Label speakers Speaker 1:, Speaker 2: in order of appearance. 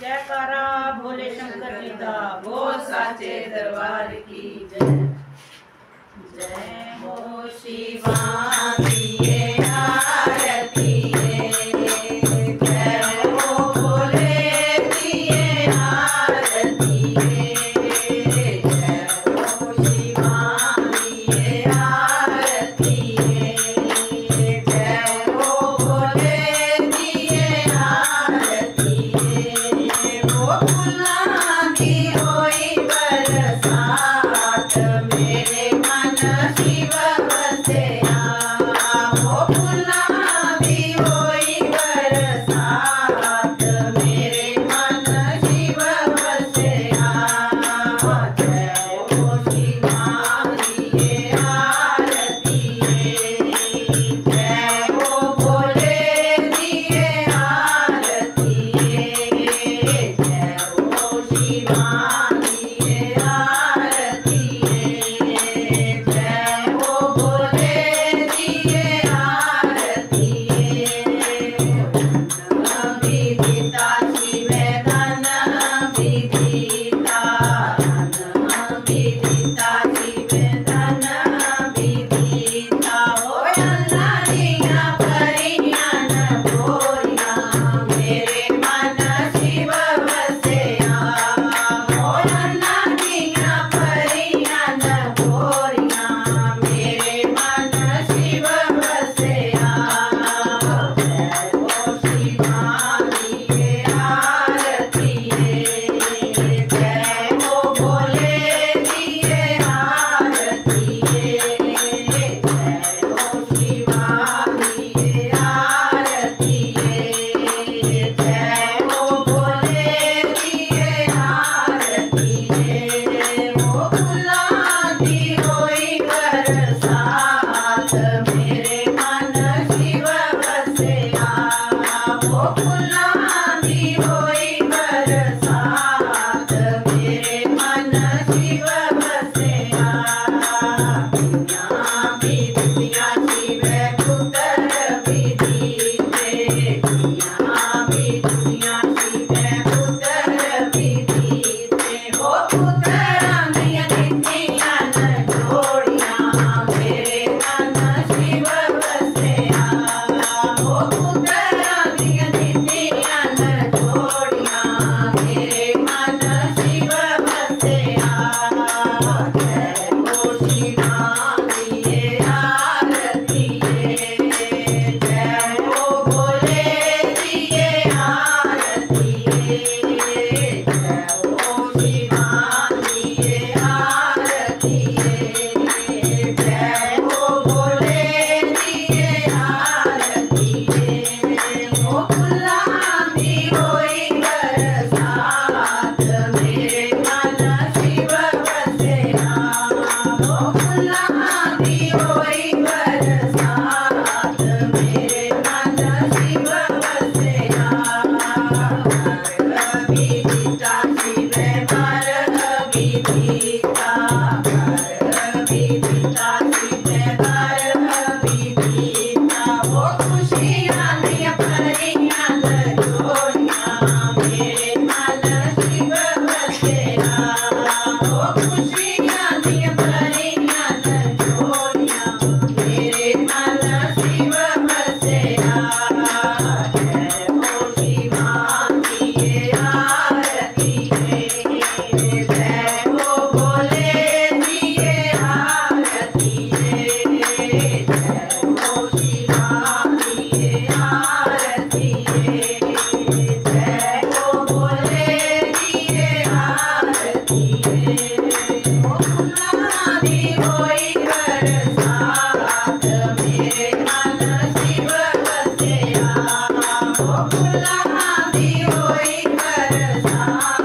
Speaker 1: जयकारा भोले शंकर जी का,
Speaker 2: बोल साचे दरबार की जय।
Speaker 1: जय हो
Speaker 2: शिवा दिए आरती जय हो भोले दिए आरती जय हो शिवा दिए आरती जय हो भोले दिए आरती वो फुला की होई बरसात मेरे मन शिव बसेया वो फुला की होई बरसात मेरे मन शिव बसेया जय हो शिवा दिए आरती जय हो भोले दिए आरती जय हो शिवा दिए आरती जय हो भोले दिए आरती विदिता शिव धन विदिता विदिता शिव धन विदिता हो अल्लाह परियान बोरिया मेरे मन शिव बसेया हो अल्लाह परियान बोरिया मेरे मन शिव बसेया जय हो शिवा दिए आरती जय हो भोले दिए आरती जय हो शिवा दिए आरती जय हो भोले दिए आरती वो फुला की होई बरसात मेरे मन शिव बसेया वो फुला की होई बरसात मेरे मन शिव बसेया दुनिया शिव पुत्र विदिते दुनिया शिव पुत्र विदिते हो पुत्रानिया नित्या न जोड़िया मेरे मन शिव बसेया हो पुत्रानिया नित्या न जोड़िया मेरे मन शिव बसेया जय हो शिवा दिए आरती जय हो भोले दिए आरती जय हो शिवा दिए आरती जय हो भोले दिए आरती वो फुला की होई बरसात मेरे मन शिव बसेया वो फुला की होई बरसात मेरे मन शिव बसेया विदिता शिव पर विदिता विदिता शिव पर विदिता वो खुशियाँ दिया परियां जोड़िया मेरे मन शिव बसेया वो खुशियाँ दिया परियां जोड़िया मेरे मन शिव बसेया जय हो शिवा दिए आरती जय हो भोले दिए आरती जय हो शिवा दिए आरती जय हो भोले दिए आरती वो फुला की होई बरसात मेरे मन शिव बसेया वो फुला की होई बरसात